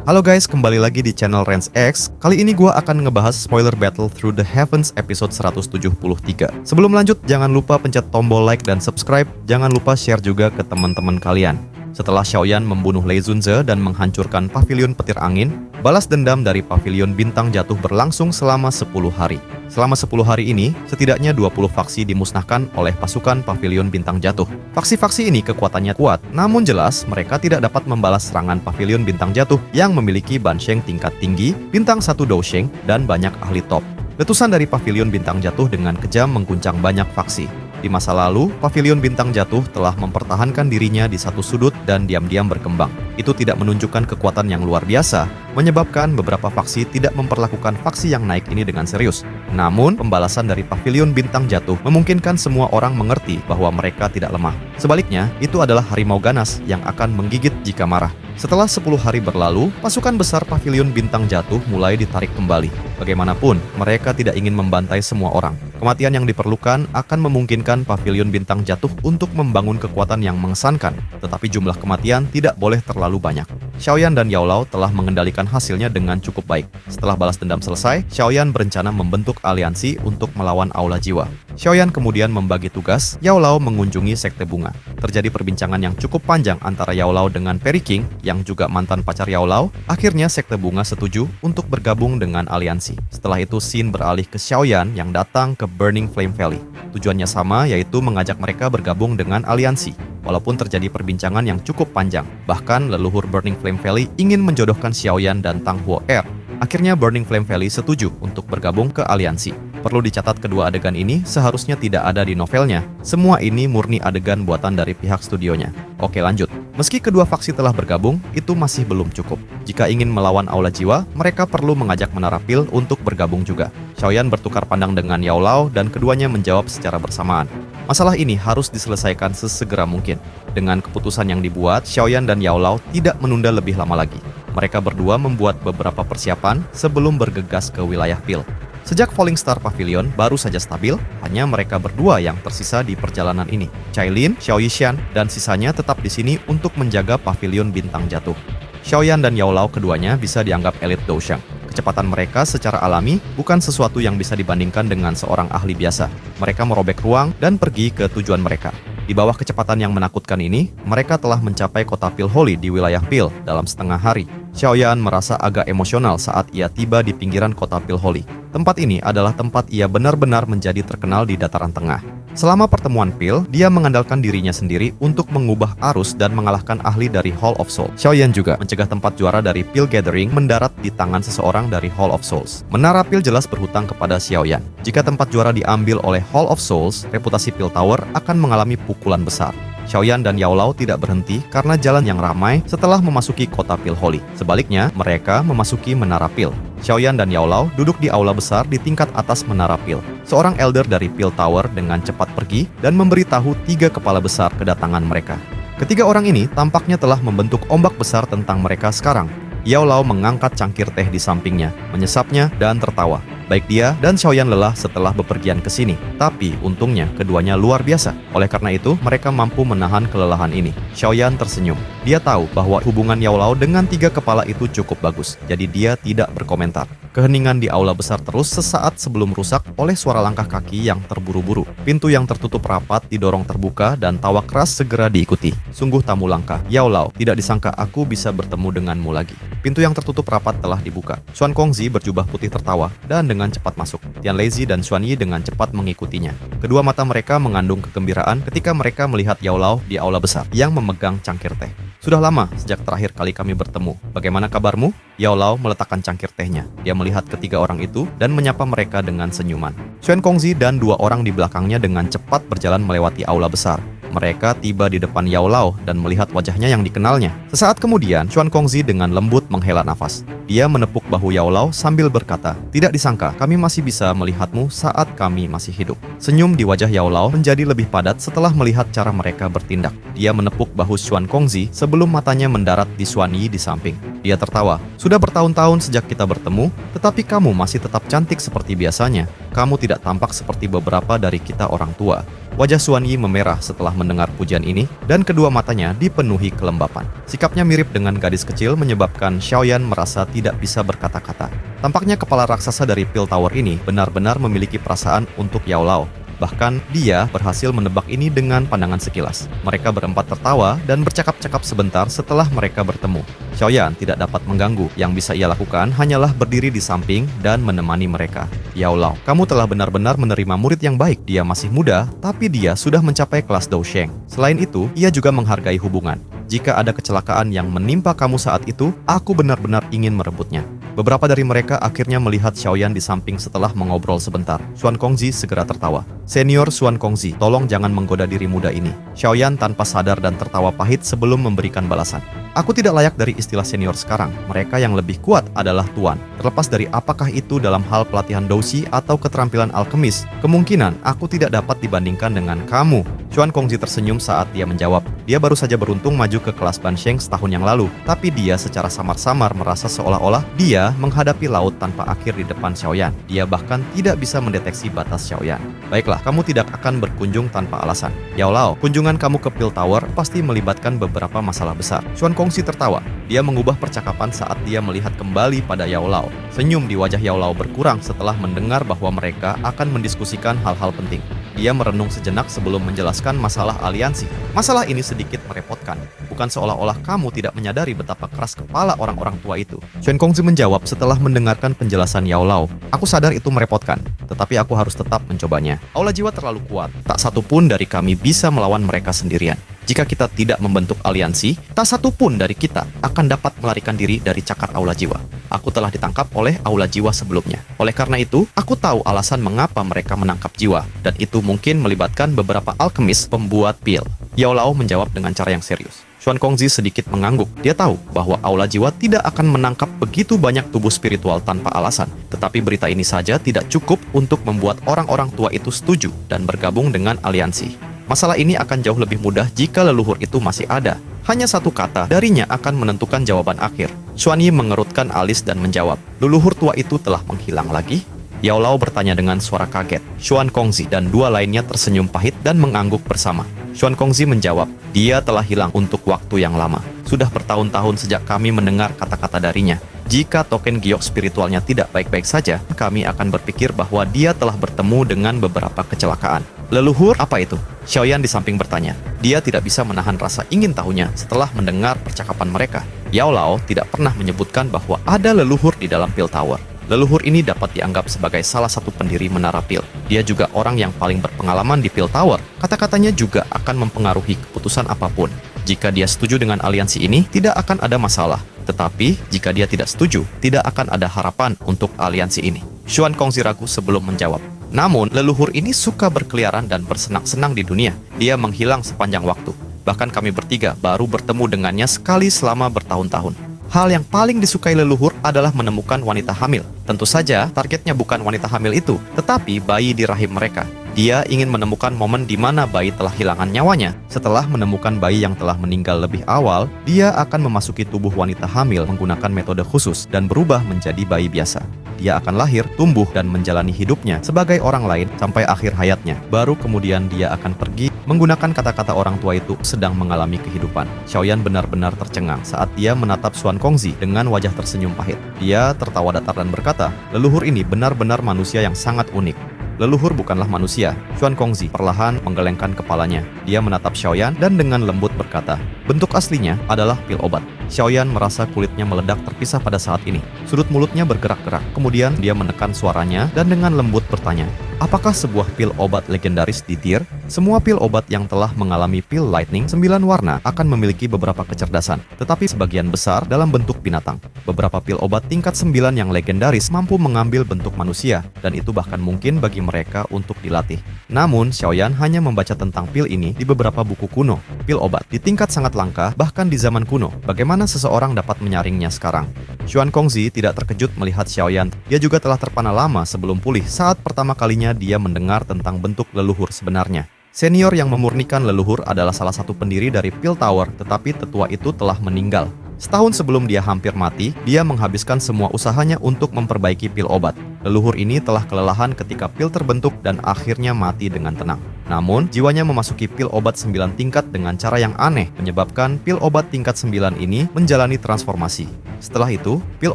Halo guys, kembali lagi di channel Rens X. Kali ini gua akan ngebahas spoiler battle Through the Heavens episode 173. Sebelum lanjut, jangan lupa pencet tombol like dan subscribe. Jangan lupa share juga ke teman-teman kalian. Setelah Xiaoyan membunuh Lei Zunze dan menghancurkan pavilion petir angin, balas dendam dari pavilion bintang jatuh berlangsung selama 10 hari. Selama 10 hari ini, setidaknya 20 faksi dimusnahkan oleh pasukan pavilion bintang jatuh. Faksi-faksi ini kekuatannya kuat, namun jelas mereka tidak dapat membalas serangan pavilion bintang jatuh yang memiliki Bansheng tingkat tinggi, bintang 1 Dousheng, dan banyak ahli top. Letusan dari pavilion bintang jatuh dengan kejam mengguncang banyak faksi. Di masa lalu, pavilion bintang jatuh telah mempertahankan dirinya di satu sudut dan diam-diam berkembang. Itu tidak menunjukkan kekuatan yang luar biasa, menyebabkan beberapa faksi tidak memperlakukan faksi yang naik ini dengan serius. Namun, pembalasan dari pavilion bintang jatuh memungkinkan semua orang mengerti bahwa mereka tidak lemah. Sebaliknya, itu adalah harimau ganas yang akan menggigit jika marah. Setelah 10 hari berlalu, pasukan besar pavilion bintang jatuh mulai ditarik kembali. Bagaimanapun, mereka tidak ingin membantai semua orang. Kematian yang diperlukan akan memungkinkan pavilion bintang jatuh untuk membangun kekuatan yang mengesankan, tetapi jumlah kematian tidak boleh terlalu banyak. Xiaoyan dan Yao Lao telah mengendalikan hasilnya dengan cukup baik. Setelah balas dendam selesai, Xiaoyan berencana membentuk aliansi untuk melawan Aula Jiwa. Xiaoyan kemudian membagi tugas, Yao Lao mengunjungi Sekte Bunga. Terjadi perbincangan yang cukup panjang antara Yao Lao dengan Perry King, yang juga mantan pacar Yao Lao. Akhirnya Sekte Bunga setuju untuk bergabung dengan aliansi. Setelah itu Xin beralih ke Xiaoyan yang datang ke Burning Flame Valley. Tujuannya sama, yaitu mengajak mereka bergabung dengan aliansi. Walaupun terjadi perbincangan yang cukup panjang, bahkan leluhur Burning Flame Valley ingin menjodohkan Xiaoyan dan Tang Huo Er. Akhirnya Burning Flame Valley setuju untuk bergabung ke aliansi. Perlu dicatat kedua adegan ini seharusnya tidak ada di novelnya. Semua ini murni adegan buatan dari pihak studionya. Oke, lanjut. Meski kedua faksi telah bergabung, itu masih belum cukup. Jika ingin melawan Aula Jiwa, mereka perlu mengajak Menara Pil untuk bergabung juga. Xiaoyan bertukar pandang dengan Yao Lao dan keduanya menjawab secara bersamaan. Masalah ini harus diselesaikan sesegera mungkin. Dengan keputusan yang dibuat, Xiaoyan dan Yao Lao tidak menunda lebih lama lagi. Mereka berdua membuat beberapa persiapan sebelum bergegas ke wilayah Pil. Sejak Falling Star Pavilion baru saja stabil, hanya mereka berdua yang tersisa di perjalanan ini. Cailin, Xiao Yishan, dan sisanya tetap di sini untuk menjaga pavilion bintang jatuh. Xiaoyan dan Yao Lao keduanya bisa dianggap elit Dousheng. Kecepatan mereka secara alami bukan sesuatu yang bisa dibandingkan dengan seorang ahli biasa. Mereka merobek ruang dan pergi ke tujuan mereka. Di bawah kecepatan yang menakutkan ini, mereka telah mencapai kota Pil Holy di wilayah Pil dalam setengah hari. Xiaoyan merasa agak emosional saat ia tiba di pinggiran kota Pil Holy. Tempat ini adalah tempat ia benar-benar menjadi terkenal di dataran tengah. Selama pertemuan Pil, dia mengandalkan dirinya sendiri untuk mengubah arus dan mengalahkan ahli dari Hall of Souls. Xiaoyan juga mencegah tempat juara dari Pil Gathering mendarat di tangan seseorang dari Hall of Souls. Menara Pil jelas berhutang kepada Xiaoyan. Jika tempat juara diambil oleh Hall of Souls, reputasi Pil Tower akan mengalami pukulan besar. Xiaoyan dan Yao Lao tidak berhenti karena jalan yang ramai setelah memasuki kota Pil Holy. Sebaliknya, mereka memasuki Menara Pil. Xiaoyan dan Yao Lao duduk di aula besar di tingkat atas Menara Pil. Seorang elder dari Pil Tower dengan cepat pergi dan memberitahu 3 kepala besar kedatangan mereka. Ketiga orang ini tampaknya telah membentuk ombak besar tentang mereka sekarang. Yao Lao mengangkat cangkir teh di sampingnya, menyesapnya dan tertawa. Baik dia dan Xiaoyan lelah setelah bepergian ke sini, tapi untungnya keduanya luar biasa. Oleh karena itu, mereka mampu menahan kelelahan ini. Xiaoyan tersenyum. Dia tahu bahwa hubungan Yao Lao dengan 3 kepala itu cukup bagus, jadi dia tidak berkomentar. Keheningan di aula besar terus sesaat sebelum rusak oleh suara langkah kaki yang terburu-buru. Pintu yang tertutup rapat didorong terbuka dan tawa keras segera diikuti. Sungguh tamu langka. Yao Lao, tidak disangka aku bisa bertemu denganmu lagi. Pintu yang tertutup rapat telah dibuka. Xuan Kongzi berjubah putih tertawa dan dengan cepat masuk. Tian Lezi dan Xuan Yi dengan cepat mengikutinya. Kedua mata mereka mengandung kegembiraan ketika mereka melihat Yao Lao di aula besar yang memegang cangkir teh. Sudah lama sejak terakhir kali kami bertemu. Bagaimana kabarmu? Yao Lao meletakkan cangkir tehnya. Dia melihat ketiga orang itu dan menyapa mereka dengan senyuman. Xuan Kongzi dan 2 orang di belakangnya dengan cepat berjalan melewati aula besar. Mereka tiba di depan Yao Lao dan melihat wajahnya yang dikenalnya. Sesaat kemudian, Xuan Kongzi dengan lembut menghela nafas. Dia menepuk bahu Yao Lao sambil berkata, "Tidak disangka, kami masih bisa melihatmu saat kami masih hidup." Senyum di wajah Yao Lao menjadi lebih padat setelah melihat cara mereka bertindak. Dia menepuk bahu Xuan Kongzi sebelum matanya mendarat di Xuan Yi di samping. Dia tertawa. "Sudah bertahun-tahun sejak kita bertemu, tetapi kamu masih tetap cantik seperti biasanya." kamu tidak tampak seperti beberapa dari kita orang tua." Wajah Xuan Yi memerah setelah mendengar pujian ini, dan kedua matanya dipenuhi kelembapan. Sikapnya mirip dengan gadis kecil menyebabkan Xiaoyan merasa tidak bisa berkata-kata. Tampaknya kepala raksasa dari Pil Tower ini benar-benar memiliki perasaan untuk Yao Lao. Bahkan dia berhasil menebak ini dengan pandangan sekilas. Mereka berempat tertawa dan bercakap-cakap sebentar setelah mereka bertemu. Xiaoyan tidak dapat mengganggu. Yang bisa ia lakukan hanyalah berdiri di samping dan menemani mereka. "Yao Lao, kamu telah benar-benar menerima murid yang baik. Dia masih muda, tapi dia sudah mencapai kelas Dousheng. Selain itu, ia juga menghargai hubungan. Jika ada kecelakaan yang menimpa kamu saat itu, aku benar-benar ingin merebutnya." Beberapa dari mereka akhirnya melihat Xiaoyan di samping setelah mengobrol sebentar. Xuan Kongzi segera tertawa. "Senior Xuan Kongzi, tolong jangan menggoda diri muda ini." Xiaoyan tanpa sadar dan tertawa pahit sebelum memberikan balasan. "Aku tidak layak dari istilah senior sekarang. Mereka yang lebih kuat adalah tuan. Terlepas dari apakah itu dalam hal pelatihan doushi atau keterampilan alkemis, kemungkinan aku tidak dapat dibandingkan dengan kamu." Xuan Kongzi tersenyum saat dia menjawab. Dia baru saja beruntung maju ke kelas Bansheng setahun yang lalu, tapi dia secara samar-samar merasa seolah-olah dia menghadapi laut tanpa akhir di depan Xiaoyan. Dia bahkan tidak bisa mendeteksi batas Xiaoyan. "Baiklah, kamu tidak akan berkunjung tanpa alasan. Yao Lao, kunjungan kamu ke Pil Tower pasti melibatkan beberapa masalah besar." Xuan Kongzi tertawa. Dia mengubah percakapan saat dia melihat kembali pada Yao Lao. Senyum di wajah Yao Lao berkurang setelah mendengar bahwa mereka akan mendiskusikan hal-hal penting. Dia merenung sejenak sebelum menjelaskan masalah aliansi. "Masalah ini sedikit merepotkan. Bukan seolah-olah kamu tidak menyadari betapa keras kepala orang-orang tua itu." Xuan Kongzi menjawab setelah mendengarkan penjelasan Yao Lao. "Aku sadar itu merepotkan, tetapi aku harus tetap mencobanya. Aula jiwa terlalu kuat. Tak satu pun dari kami bisa melawan mereka sendirian. Jika kita tidak membentuk aliansi, tak satu pun dari kita akan dapat melarikan diri dari cakar aula jiwa. Aku telah ditangkap oleh aula jiwa sebelumnya. Oleh karena itu, aku tahu alasan mengapa mereka menangkap jiwa, dan itu mungkin melibatkan beberapa alkemis pembuat pil." Yao Lao menjawab dengan cara yang serius. Xuan Kongzi sedikit mengangguk. Dia tahu bahwa aula jiwa tidak akan menangkap begitu banyak tubuh spiritual tanpa alasan. Tetapi berita ini saja tidak cukup untuk membuat orang-orang tua itu setuju dan bergabung dengan aliansi. Masalah ini akan jauh lebih mudah jika leluhur itu masih ada. Hanya satu kata darinya akan menentukan jawaban akhir. Xuan Yi mengerutkan alis dan menjawab, "Leluhur tua itu telah menghilang lagi?" Yao Lao bertanya dengan suara kaget. Xuan Kongzi dan dua lainnya tersenyum pahit dan mengangguk bersama. Xuan Kongzi menjawab, "Dia telah hilang untuk waktu yang lama. Sudah bertahun-tahun sejak kami mendengar kata-kata darinya. Jika token giok spiritualnya tidak baik-baik saja, kami akan berpikir bahwa dia telah bertemu dengan beberapa kecelakaan." "Leluhur apa itu?" Xiaoyan di samping bertanya. Dia tidak bisa menahan rasa ingin tahunya setelah mendengar percakapan mereka. Yao Lao tidak pernah menyebutkan bahwa ada leluhur di dalam Pil Tower. Leluhur ini dapat dianggap sebagai salah satu pendiri Menara Pil. Dia juga orang yang paling berpengalaman di Pil Tower. Kata-katanya juga akan mempengaruhi keputusan apapun. Jika dia setuju dengan aliansi ini, tidak akan ada masalah. Tetapi, jika dia tidak setuju, tidak akan ada harapan untuk aliansi ini. Xuan Kongzi ragu sebelum menjawab. Namun, leluhur ini suka berkeliaran dan bersenang-senang di dunia. Dia menghilang sepanjang waktu. Bahkan kami bertiga baru bertemu dengannya sekali selama bertahun-tahun. Hal yang paling disukai leluhur adalah menemukan wanita hamil. Tentu saja, targetnya bukan wanita hamil itu, tetapi bayi di rahim mereka. Dia ingin menemukan momen di mana bayi telah hilangkan nyawanya. Setelah menemukan bayi yang telah meninggal lebih awal, dia akan memasuki tubuh wanita hamil menggunakan metode khusus dan berubah menjadi bayi biasa. Dia akan lahir, tumbuh, dan menjalani hidupnya sebagai orang lain sampai akhir hayatnya. Baru kemudian dia akan pergi menggunakan kata-kata orang tua itu sedang mengalami kehidupan. Xiaoyan benar-benar tercengang saat dia menatap Xuan Kongzi dengan wajah tersenyum pahit. Dia tertawa datar dan berkata, "Leluhur ini benar-benar manusia yang sangat unik." "Leluhur bukanlah manusia." Xuan Kongzi perlahan menggelengkan kepalanya. Dia menatap Xiaoyan dan dengan lembut berkata, "Bentuk aslinya adalah pil obat." Xiaoyan merasa kulitnya meledak terpisah pada saat ini. Sudut mulutnya bergerak-gerak. Kemudian dia menekan suaranya dan dengan lembut bertanya, "Apakah sebuah pil obat legendaris di Dir?" Semua pil obat yang telah mengalami pil lightning 9 warna akan memiliki beberapa kecerdasan, tetapi sebagian besar dalam bentuk binatang. Beberapa pil obat tingkat 9 yang legendaris mampu mengambil bentuk manusia, dan itu bahkan mungkin bagi mereka untuk dilatih. Namun, Xiaoyan hanya membaca tentang pil ini di beberapa buku kuno. Pil obat di tingkat sangat langka bahkan di zaman kuno. Bagaimana seseorang dapat menyaringnya sekarang? Xuan Kongzi tidak terkejut melihat Xiaoyan. Dia juga telah terpana lama sebelum pulih saat pertama kalinya dia mendengar tentang bentuk leluhur sebenarnya. Senior yang memurnikan leluhur adalah salah satu pendiri dari Pil Tower, tetapi tetua itu telah meninggal. Setahun sebelum dia hampir mati, dia menghabiskan semua usahanya untuk memperbaiki pil obat. Leluhur ini telah kelelahan ketika pil terbentuk dan akhirnya mati dengan tenang. Namun, jiwanya memasuki pil obat 9 tingkat dengan cara yang aneh, menyebabkan pil obat tingkat 9 ini menjalani transformasi. Setelah itu, pil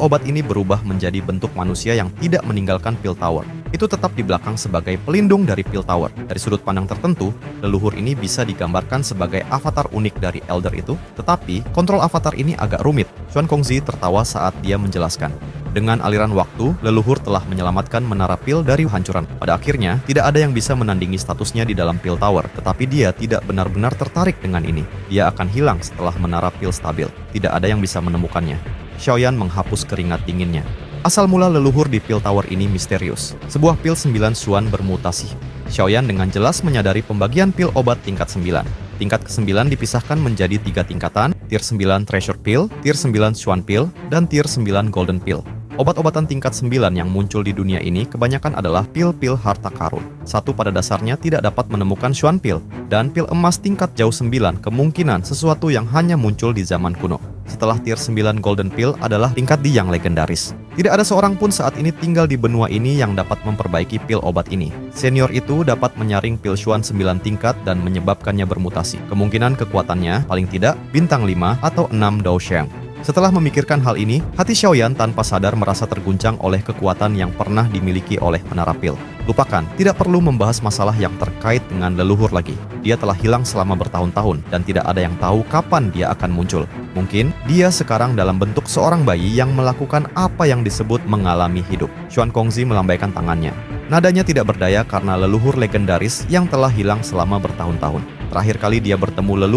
obat ini berubah menjadi bentuk manusia yang tidak meninggalkan pil tower. Itu tetap di belakang sebagai pelindung dari pil tower. Dari sudut pandang tertentu, leluhur ini bisa digambarkan sebagai avatar unik dari Elder itu, tetapi kontrol avatar ini agak rumit. Xuan Kongzi tertawa saat dia menjelaskan. Dengan aliran waktu, leluhur telah menyelamatkan menara pil dari hancuran. Pada akhirnya, tidak ada yang bisa menandingi statusnya di dalam pil tower, tetapi dia tidak benar-benar tertarik dengan ini. Dia akan hilang setelah menara pil stabil. Tidak ada yang bisa menemukannya. Xiaoyan menghapus keringat dinginnya. Asal mula leluhur di pil tower ini misterius. Sebuah pil 9 Xuan bermutasi. Xiaoyan dengan jelas menyadari pembagian pil obat tingkat 9. Tingkat ke-9 dipisahkan menjadi 3 tingkatan, Tier 9 Treasure Pill, Tier 9 Xuan Pill, dan Tier 9 Golden Pill. Obat-obatan tingkat 9 yang muncul di dunia ini kebanyakan adalah pil-pil harta karun. Satu pada dasarnya tidak dapat menemukan Xuan Pill, dan pil emas tingkat jauh 9 kemungkinan sesuatu yang hanya muncul di zaman kuno. Setelah Tier 9 Golden Pill adalah tingkat di yang legendaris. Tidak ada seorang pun saat ini tinggal di benua ini yang dapat memperbaiki pil obat ini. Senior itu dapat menyaring pil Xuan 9 tingkat dan menyebabkannya bermutasi. Kemungkinan kekuatannya paling tidak bintang 5 atau 6 Daosheng. Setelah memikirkan hal ini, hati Xiaoyan tanpa sadar merasa terguncang oleh kekuatan yang pernah dimiliki oleh menara pil. Lupakan, tidak perlu membahas masalah yang terkait dengan leluhur lagi. Dia telah hilang selama bertahun-tahun dan tidak ada yang tahu kapan dia akan muncul. Mungkin dia sekarang dalam bentuk seorang bayi yang melakukan apa yang disebut mengalami hidup. Xuan Kongzi melambaikan tangannya. Nadanya tidak berdaya karena leluhur legendaris yang telah hilang selama bertahun-tahun. Terakhir kali dia bertemu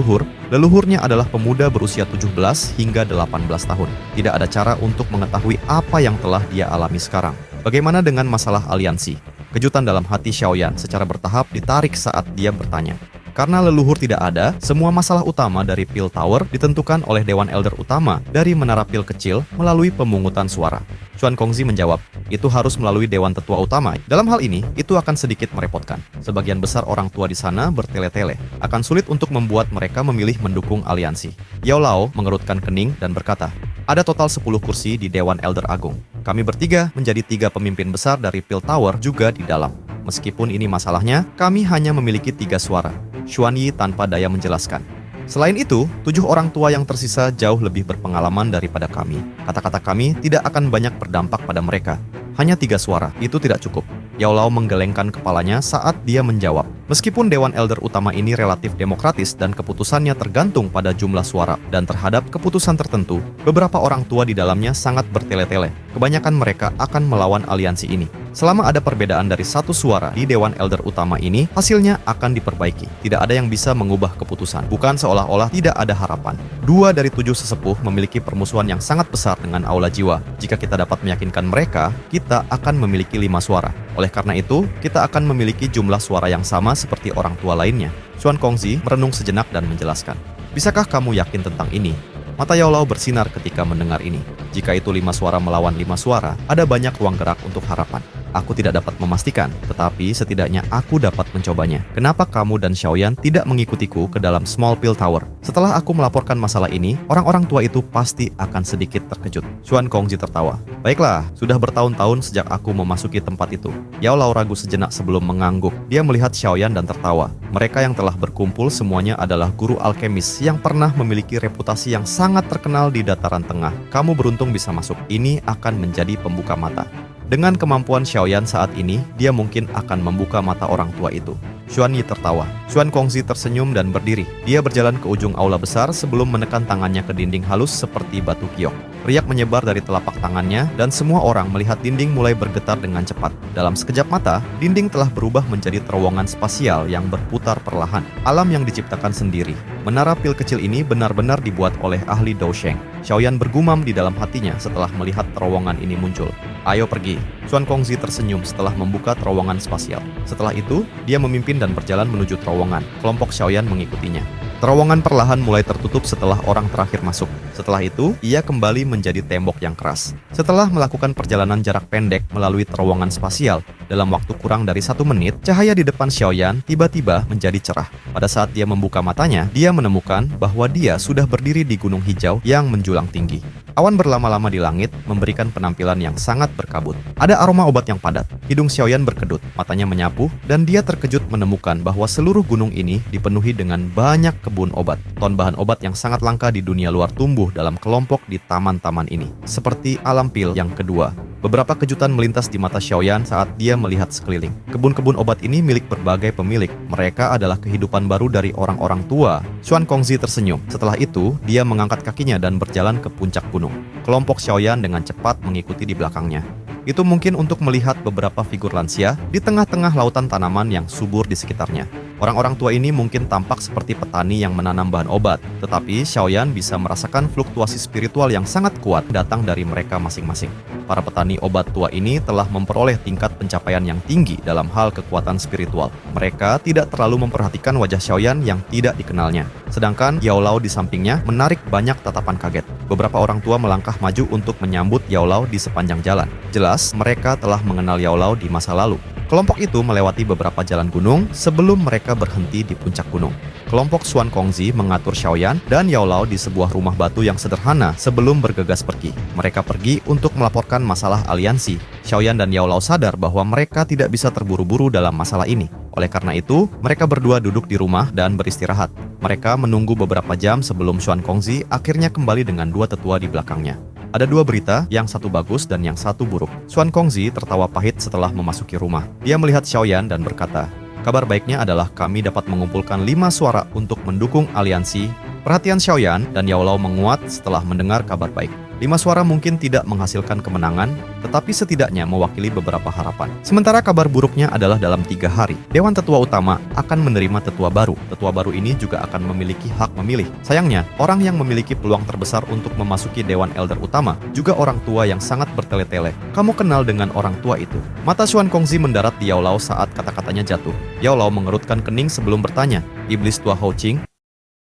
leluhurnya adalah pemuda berusia 17 hingga 18 tahun. Tidak ada cara untuk mengetahui apa yang telah dia alami sekarang. Bagaimana dengan masalah aliansi? Kejutan dalam hati Xiaoyan secara bertahap ditarik saat dia bertanya. Karena leluhur tidak ada, semua masalah utama dari Pil Tower ditentukan oleh Dewan Elder Utama dari menara pil kecil melalui pemungutan suara. Xuan Kongzi menjawab, itu harus melalui Dewan Tetua Utama. Dalam hal ini, itu akan sedikit merepotkan. Sebagian besar orang tua di sana bertele-tele. Akan sulit untuk membuat mereka memilih mendukung aliansi. Yao Lao mengerutkan kening dan berkata, ada total 10 kursi di Dewan Elder Agung. Kami bertiga menjadi 3 pemimpin besar dari Pil Tower juga di dalam. Meskipun ini masalahnya, kami hanya memiliki 3 suara. Xuan Yi tanpa daya menjelaskan. Selain itu, 7 orang tua yang tersisa jauh lebih berpengalaman daripada kami. Kata-kata kami tidak akan banyak berdampak pada mereka. Hanya 3 suara, itu tidak cukup. Yao Lao menggelengkan kepalanya saat dia menjawab. Meskipun Dewan Elder Utama ini relatif demokratis dan keputusannya tergantung pada jumlah suara dan terhadap keputusan tertentu, beberapa orang tua di dalamnya sangat bertele-tele. Kebanyakan mereka akan melawan aliansi ini. Selama ada perbedaan dari 1 suara di Dewan Elder Utama ini, hasilnya akan diperbaiki. Tidak ada yang bisa mengubah keputusan. Bukan seolah-olah tidak ada harapan. 2 dari 7 sesepuh memiliki permusuhan yang sangat besar dengan Aula Jiwa. Jika kita dapat meyakinkan mereka, kita akan memiliki 5 suara. Oleh karena itu, kita akan memiliki jumlah suara yang sama seperti orang tua lainnya. Xuan Kongzi merenung sejenak dan menjelaskan. Bisakah kamu yakin tentang ini? Mata Yao Lao bersinar ketika mendengar ini. Jika itu 5 suara melawan 5 suara, ada banyak ruang gerak untuk harapan. Aku tidak dapat memastikan, tetapi setidaknya aku dapat mencobanya. Kenapa kamu dan Xiaoyan tidak mengikutiku ke dalam Small Pill Tower? Setelah aku melaporkan masalah ini, orang-orang tua itu pasti akan sedikit terkejut. Xuan Kongzi tertawa. Baiklah, sudah bertahun-tahun sejak aku memasuki tempat itu. Yao Lao ragu sejenak sebelum mengangguk. Dia melihat Xiaoyan dan tertawa. Mereka yang telah berkumpul semuanya adalah guru alkemis yang pernah memiliki reputasi yang sangat terkenal di dataran tengah. Kamu beruntung bisa masuk. Ini akan menjadi pembuka mata. Dengan kemampuan Xiaoyan saat ini, dia mungkin akan membuka mata orang tua itu. Xuan Yi tertawa. Xuan Kongzi tersenyum dan berdiri. Dia berjalan ke ujung aula besar sebelum menekan tangannya ke dinding halus seperti batu kiok. Riak menyebar dari telapak tangannya dan semua orang melihat dinding mulai bergetar dengan cepat. Dalam sekejap mata, dinding telah berubah menjadi terowongan spasial yang berputar perlahan. Alam yang diciptakan sendiri. Menara pil kecil ini benar-benar dibuat oleh ahli Daosheng. Xiaoyan bergumam di dalam hatinya setelah melihat terowongan ini muncul. Ayo pergi. Xuan Kongzi tersenyum setelah membuka terowongan spasial. Setelah itu, dia memimpin dan berjalan menuju terowongan. Kelompok Xiaoyan mengikutinya. Terowongan perlahan mulai tertutup setelah orang terakhir masuk. Setelah itu, ia kembali menjadi tembok yang keras. Setelah melakukan perjalanan jarak pendek melalui terowongan spasial, dalam waktu kurang dari 1 menit, cahaya di depan Xiaoyan tiba-tiba menjadi cerah. Pada saat dia membuka matanya, dia menemukan bahwa dia sudah berdiri di gunung hijau yang menjulang tinggi. Awan berlama-lama di langit memberikan penampilan yang sangat berkabut. Ada aroma obat yang padat. Hidung Xiaoyan berkedut, matanya menyapu, dan dia terkejut menemukan bahwa seluruh gunung ini dipenuhi dengan banyak kebun obat. Ton bahan obat yang sangat langka di dunia luar tumbuh dalam kelompok di taman-taman ini. Seperti alam pil yang kedua. Beberapa kejutan melintas di mata Xiaoyan saat dia melihat sekeliling. Kebun-kebun obat ini milik berbagai pemilik. Mereka adalah kehidupan baru dari orang-orang tua. Xuan Kongzi tersenyum. Setelah itu, dia mengangkat kakinya dan berjalan ke puncak gunung. Kelompok Xiaoyan dengan cepat mengikuti di belakangnya. Itu mungkin untuk melihat beberapa figur lansia di tengah-tengah lautan tanaman yang subur di sekitarnya. Orang-orang tua ini mungkin tampak seperti petani yang menanam bahan obat, tetapi Xiaoyan bisa merasakan fluktuasi spiritual yang sangat kuat datang dari mereka masing-masing. Para petani obat tua ini telah memperoleh tingkat pencapaian yang tinggi dalam hal kekuatan spiritual. Mereka tidak terlalu memperhatikan wajah Xiaoyan yang tidak dikenalnya. Sedangkan Yao Lao di sampingnya menarik banyak tatapan kaget. Beberapa orang tua melangkah maju untuk menyambut Yao Lao di sepanjang jalan. Jelas, mereka telah mengenal Yao Lao di masa lalu. Kelompok itu melewati beberapa jalan gunung sebelum mereka berhenti di puncak gunung. Kelompok Xuan Kongzi mengatur Xiaoyan dan Yao Lao di sebuah rumah batu yang sederhana sebelum bergegas pergi. Mereka pergi untuk melaporkan masalah aliansi. Xiaoyan dan Yao Lao sadar bahwa mereka tidak bisa terburu-buru dalam masalah ini. Oleh karena itu, mereka berdua duduk di rumah dan beristirahat. Mereka menunggu beberapa jam sebelum Xuan Kongzi akhirnya kembali dengan dua tetua di belakangnya. Ada dua berita, yang satu bagus dan yang satu buruk. Xuan Kongzi tertawa pahit setelah memasuki rumah. Dia melihat Xiaoyan dan berkata, "Kabar baiknya adalah kami dapat mengumpulkan 5 suara untuk mendukung aliansi." Perhatian Xiaoyan dan Yao Lao menguat setelah mendengar kabar baik. 5 suara mungkin tidak menghasilkan kemenangan, tetapi setidaknya mewakili beberapa harapan. Sementara kabar buruknya adalah dalam 3 hari, Dewan Tetua Utama akan menerima tetua baru. Tetua baru ini juga akan memiliki hak memilih. Sayangnya, orang yang memiliki peluang terbesar untuk memasuki Dewan Elder Utama juga orang tua yang sangat bertele-tele. Kamu kenal dengan orang tua itu? Mata Xuan Kongzi mendarat di Yao Lao saat kata-katanya jatuh. Yao Lao mengerutkan kening sebelum bertanya, "Iblis tua Hou Qing?"